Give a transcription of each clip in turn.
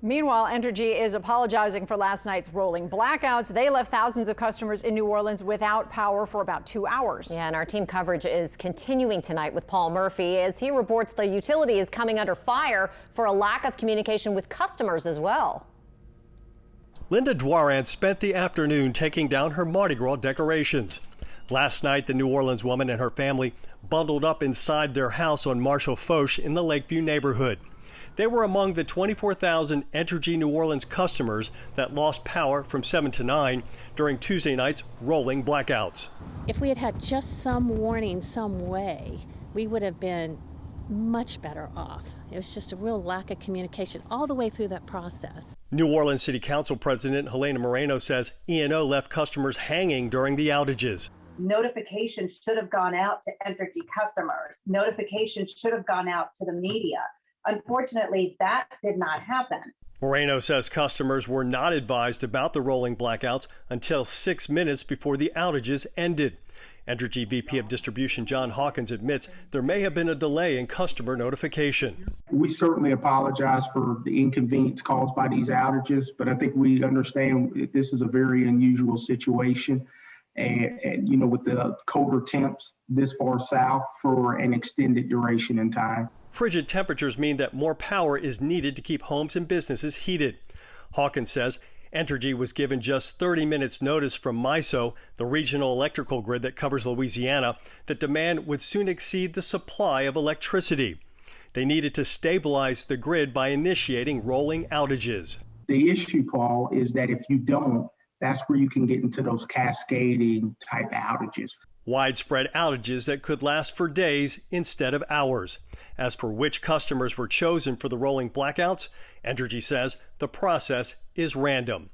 Meanwhile, Entergy is apologizing for last night's rolling blackouts. They left thousands of customers in New Orleans without power for about 2 hours. Yeah, and our team coverage is continuing tonight with Paul Murphy as he reports the utility is coming under fire for a lack of communication with customers as well. Linda Doiron spent the afternoon taking down her Mardi Gras decorations. Last night, the New Orleans woman and her family bundled up inside their house on Marshal Foch in the Lakeview neighborhood. They were among the 24,000 Entergy New Orleans customers that lost power from 7 to 9 during Tuesday night's rolling blackouts. If we had had just some warning some way, we would have been much better off. It was just a real lack of communication all the way through that process. New Orleans City Council President Helena Moreno says E&O left customers hanging during the outages. Notifications should have gone out to Entergy customers. Notifications should have gone out to the media. Unfortunately, that did not happen. Moreno says customers were not advised about the rolling blackouts until 6 minutes before the outages ended. Entergy VP of Distribution John Hawkins admits there may have been a delay in customer notification. We certainly apologize for the inconvenience caused by these outages, but I think we understand this is a very unusual situation. And you know, with the colder temps this far south for an extended duration in time. Frigid temperatures mean that more power is needed to keep homes and businesses heated. Hawkins says Entergy was given just 30 minutes notice from MISO, the regional electrical grid that covers Louisiana, that demand would soon exceed the supply of electricity. They needed to stabilize the grid by initiating rolling outages. The issue, Paul, is that if you don't, that's where you can get into those cascading type outages. Widespread outages that could last for days instead of hours. As for which customers were chosen for the rolling blackouts, Entergy says the process is random.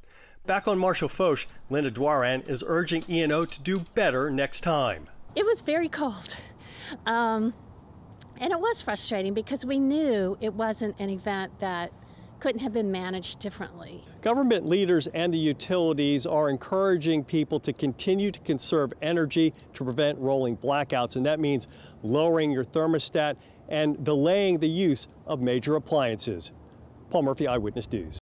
Back on Marshal Foch, Linda Doiron is urging E&O to do better next time. It was very cold. And it was frustrating because we knew it wasn't an event that couldn't have been managed differently. Government leaders and the utilities are encouraging people to continue to conserve energy to prevent rolling blackouts, and that means lowering your thermostat and delaying the use of major appliances. Paul Murphy, Eyewitness News.